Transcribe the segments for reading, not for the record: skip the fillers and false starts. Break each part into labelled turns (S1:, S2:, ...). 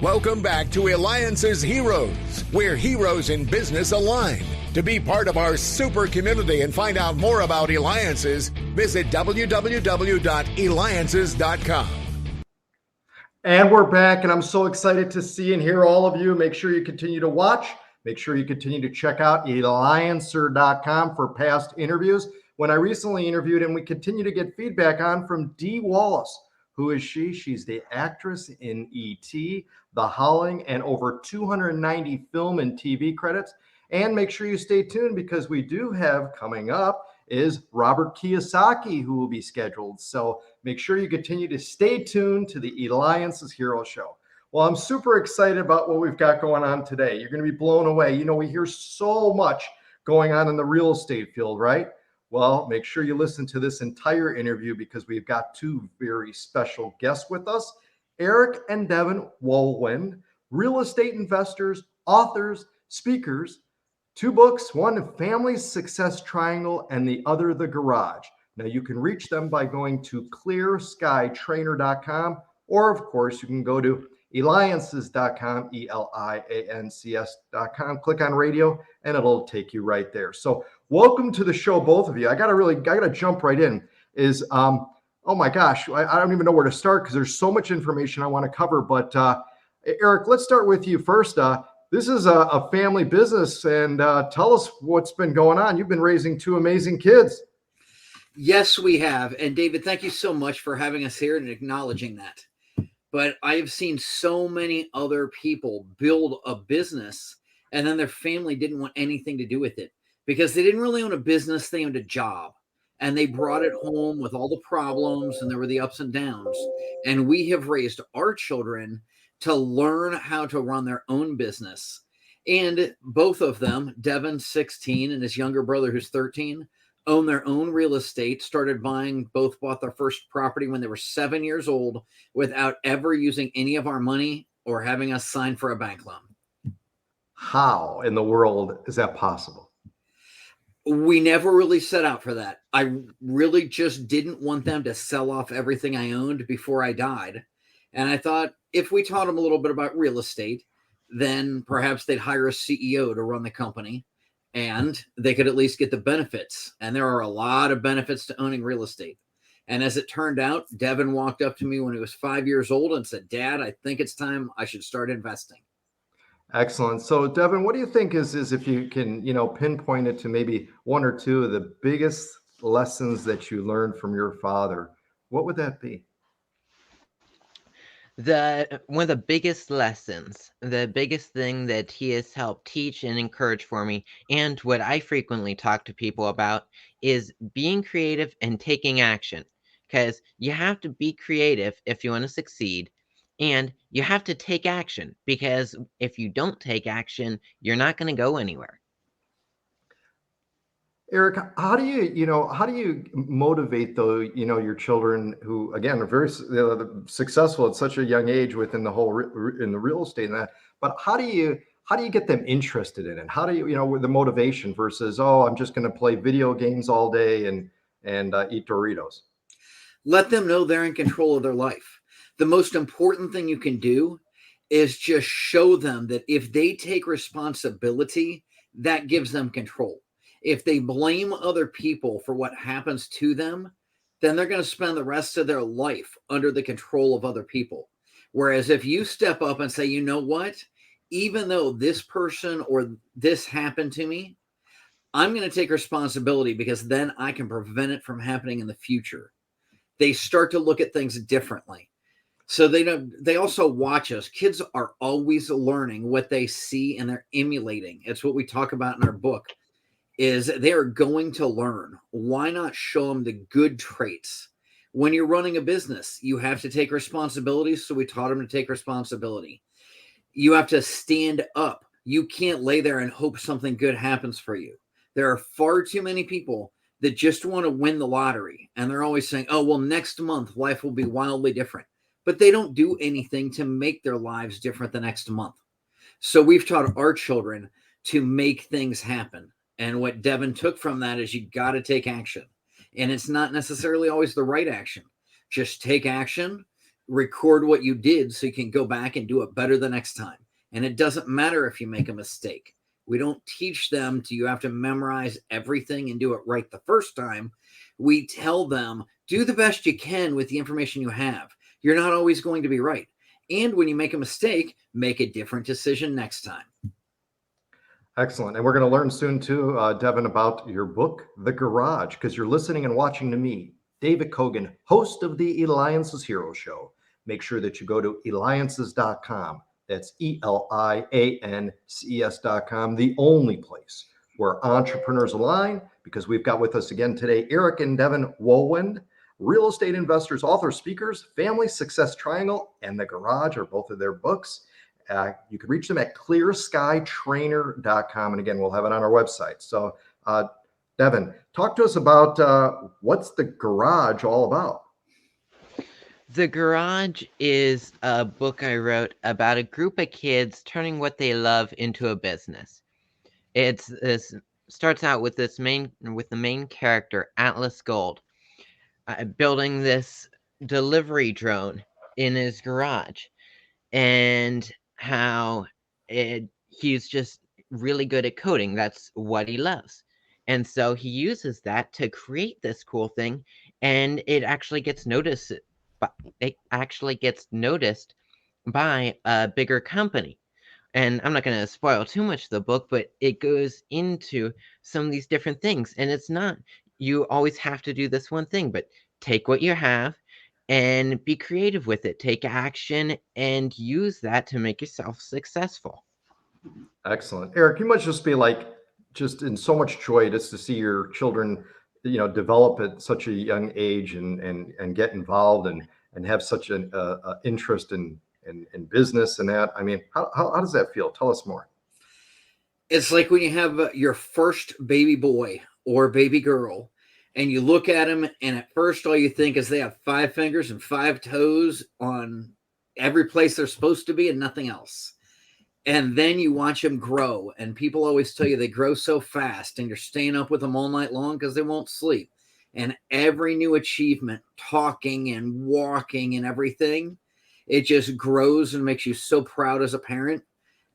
S1: Welcome back to Eliances Heroes, where heroes in business align. To be part of our super community and find out more about Eliances, visit www.Eliances.com.
S2: And we're back, and I'm so excited to see and hear all of you. Make sure you continue to watch. Make sure you continue to check out Eliances.com for past interviews. When I recently interviewed, and we continue to get feedback on from Dee Wallace. Who is she? She's the actress in E.T., The Howling, and over 290 film and TV credits. And make sure you stay tuned because we do have coming up is Robert Kiyosaki, who will be scheduled. So make sure you continue to stay tuned to the Eliances Hero Show. Well, I'm super excited about what we've got going on today. You're going to be blown away. You know, we hear so much going on in the real estate field, right? Well, make sure you listen to this entire interview because we've got two very special guests with us, Eric and Deven Wohlwend, real estate investors, authors, speakers, two books, one Family Success Triangle and the other The Garage. Now you can reach them by going to clearskytrainer.com, or of course you can go to Eliances.com, Eliances.com, click on radio and it'll take you right there. So welcome to the show, both of you. I gotta jump right in. Oh my gosh, I don't even know where to start because there's so much information I want to cover. But Eric, let's start with you first. This is a family business, and tell us what's been going on. You've been raising two amazing kids.
S3: Yes, we have. And David, thank you so much for having us here and acknowledging that. But I have seen so many other people build a business and then their family didn't want anything to do with it because they didn't really own a business. They owned a job and they brought it home with all the problems and there were the ups and downs. And we have raised our children to learn how to run their own business. And both of them, Deven, 16, and his younger brother, who's 13, own their own real estate, both bought their first property when they were 7 years old without ever using any of our money or having us sign for a bank loan.
S2: How in the world is that possible?
S3: We never really set out for that. I really just didn't want them to sell off everything I owned before I died. And I thought if we taught them a little bit about real estate, then perhaps they'd hire a CEO to run the company. And they could at least get the benefits. And there are a lot of benefits to owning real estate. And as it turned out, Deven walked up to me when he was 5 years old and said, "Dad, I think it's time I should start investing."
S2: Excellent. So Deven, what do you think is if you can, pinpoint it to maybe one or two of the biggest lessons that you learned from your father, what would that be?
S4: One of the biggest lessons, the biggest thing that he has helped teach and encourage for me, and what I frequently talk to people about, is being creative and taking action. Because you have to be creative if you want to succeed, and you have to take action, because if you don't take action, you're not going to go anywhere.
S2: Eric, how do you motivate your children who, again, are very successful at such a young age within the whole in the real estate and that, but how do you get them interested in it? How do you, with the motivation versus, I'm just going to play video games all day and eat Doritos?
S3: Let them know they're in control of their life. The most important thing you can do is just show them that if they take responsibility, that gives them control. If they blame other people for what happens to them, then they're going to spend the rest of their life under the control of other people. Whereas if you step up and say, you know what, even though this person or this happened to me, I'm going to take responsibility because then I can prevent it from happening in the future. They start to look at things differently. So they also watch us. Kids are always learning what they see and they're emulating. It's what we talk about in our book. Is they're going to learn. Why not show them the good traits? When you're running a business, you have to take responsibility. So we taught them to take responsibility. You have to stand up. You can't lay there and hope something good happens for you. There are far too many people that just want to win the lottery. And they're always saying, oh, well, next month life will be wildly different. But they don't do anything to make their lives different the next month. So we've taught our children to make things happen. And what Deven took from that is you got to take action. And it's not necessarily always the right action. Just take action, record what you did so you can go back and do it better the next time. And it doesn't matter if you make a mistake. We don't teach them you have to memorize everything and do it right the first time. We tell them, do the best you can with the information you have. You're not always going to be right. And when you make a mistake, make a different decision next time.
S2: Excellent. And we're going to learn soon too, Deven, about your book, The Garage, because you're listening and watching to me, David Kogan, host of the Eliances Hero Show. Make sure that you go to Eliances.com. That's Eliances.com, the only place where entrepreneurs align, because we've got with us again today, Eric and Deven Wohlwend, real estate investors, authors, speakers. Family Success Triangle and The Garage are both of their books. You can reach them at clearskytrainer.com. And again, we'll have it on our website. So, Deven, talk to us about what's The Garage all about?
S4: The Garage is a book I wrote about a group of kids turning what they love into a business. This starts out with the main character, Atlas Gold, building this delivery drone in his garage, and how he's just really good at coding. That's what he loves. And so he uses that to create this cool thing, and it actually gets noticed. It actually gets noticed by a bigger company. And I'm not going to spoil too much of the book, but it goes into some of these different things. And it's not, you always have to do this one thing, but take what you have and be creative with it. Take action and use that to make yourself successful.
S2: Excellent. Eric, you must just be like, just in so much joy just to see your children, develop at such a young age and get involved and have such an interest in business and that. I mean, how does that feel? Tell us more.
S3: It's like when you have your first baby boy or baby girl, and you look at them, and at first all you think is they have 5 fingers and 5 toes on every place they're supposed to be and nothing else. And then you watch them grow, and people always tell you they grow so fast, and you're staying up with them all night long because they won't sleep. And every new achievement, talking and walking and everything, it just grows and makes you so proud as a parent.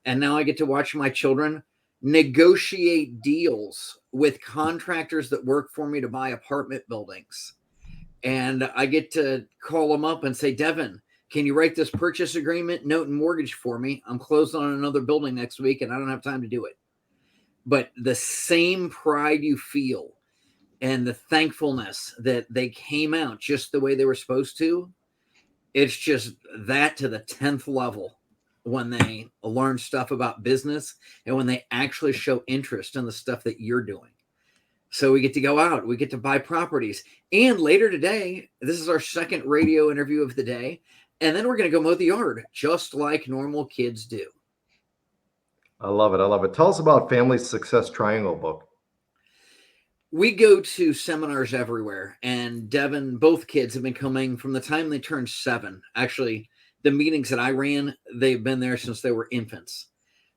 S3: And now I get to watch my children negotiate deals with contractors that work for me to buy apartment buildings. And I get to call them up and say, Deven, can you write this purchase agreement, note, and mortgage for me? I'm closed on another building next week and I don't have time to do it. But the same pride you feel and the thankfulness that they came out just the way they were supposed to, it's just that to the 10th level when they learn stuff about business and when they actually show interest in the stuff that you're doing. So we get to go out, we get to buy properties. And later today, this is our second radio interview of the day. And then we're going to go mow the yard, just like normal kids do.
S2: I love it. I love it. Tell us about Family Success Triangle book.
S3: We go to seminars everywhere. And Deven, both kids have been coming from the time they turned 7. Actually, the meetings that I ran, they've been there since they were infants.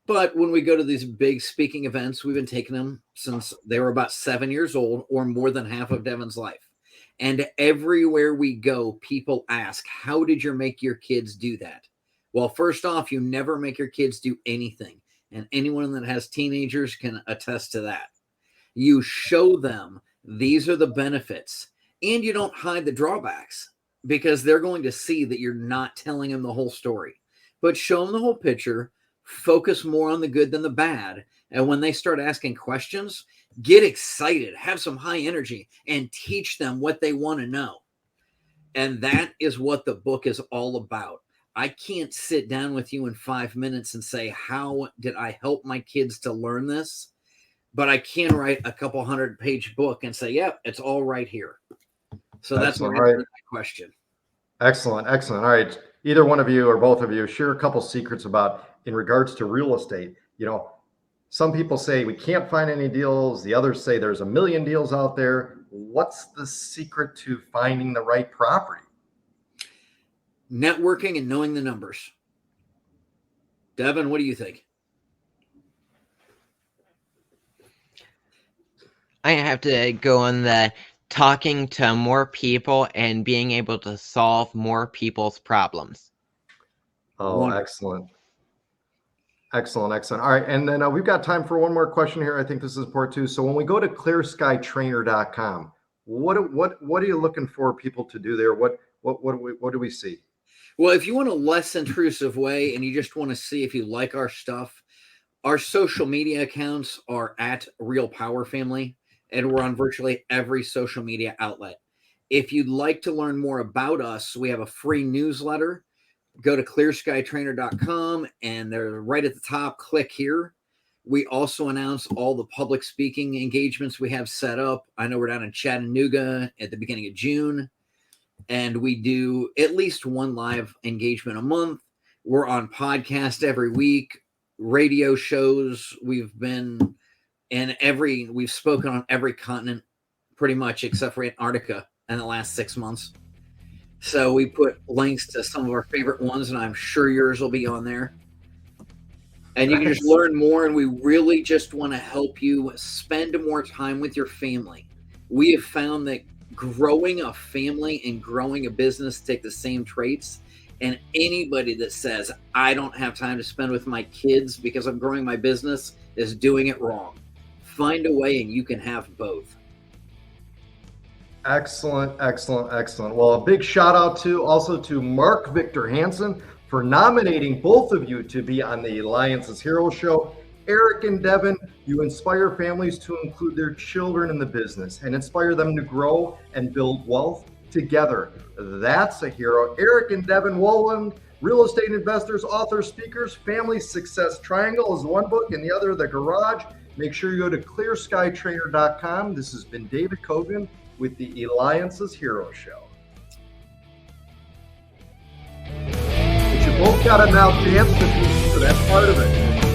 S3: But when we go to these big speaking events, we've been taking them since they were about 7 years old, or more than half of Deven's life. And everywhere we go, people ask, how did you make your kids do that? Well, first off, you never make your kids do anything. And anyone that has teenagers can attest to that. You show them these are the benefits, and you don't hide the drawbacks, because they're going to see that you're not telling them the whole story. But show them the whole picture, focus more on the good than the bad. And when they start asking questions, get excited, have some high energy, and teach them what they want to know. And that is what the book is all about. I can't sit down with you in 5 minutes and say, how did I help my kids to learn this? But I can write a couple 100-page book and say, yep, it's all right here. So that's my question.
S2: Excellent. Excellent. All right. Either one of you or both of you share a couple secrets about in regards to real estate. Some people say we can't find any deals. The others say there's a million deals out there. What's the secret to finding the right property?
S3: Networking and knowing the numbers. Deven, what do you think?
S4: I have to go on the talking to more people and being able to solve more people's problems.
S2: Oh,
S3: Wonderful.
S2: excellent. Excellent. All right. And then we've got time for one more question here. I think this is part two. So when we go to clearskytrainer.com, what are you looking for people to do there? What do we see?
S3: Well, if you want a less intrusive way and you just want to see if you like our stuff, our social media accounts are at Real Power Family, and we're on virtually every social media outlet. If you'd like to learn more about us, we have a free newsletter. Go to clearskytrainer.com, and they're right at the top. Click here. We also announce all the public speaking engagements we have set up. I know we're down in Chattanooga at the beginning of June, and we do at least one live engagement a month. We're on podcast every week, radio shows. We've spoken on every continent pretty much except for Antarctica in the last 6 months. So we put links to some of our favorite ones, and I'm sure yours will be on there. And you can just learn more, and we really just want to help you spend more time with your family. We have found that growing a family and growing a business take the same traits, and anybody that says, I don't have time to spend with my kids because I'm growing my business is doing it wrong. Find a way, and you can have both.
S2: Excellent. Well, a big shout out also to Mark Victor Hansen for nominating both of you to be on the Eliances Hero Show. Eric and Deven, you inspire families to include their children in the business and inspire them to grow and build wealth together. That's a hero. Eric and Deven Wohlwend, real estate investors, authors, speakers. Family Success Triangle is one book, and the other, The Garage. Make sure you go to clearskytrainer.com. This has been David Kogan with the Eliances Hero Show. But you both got a now chance to be, so that's part of it.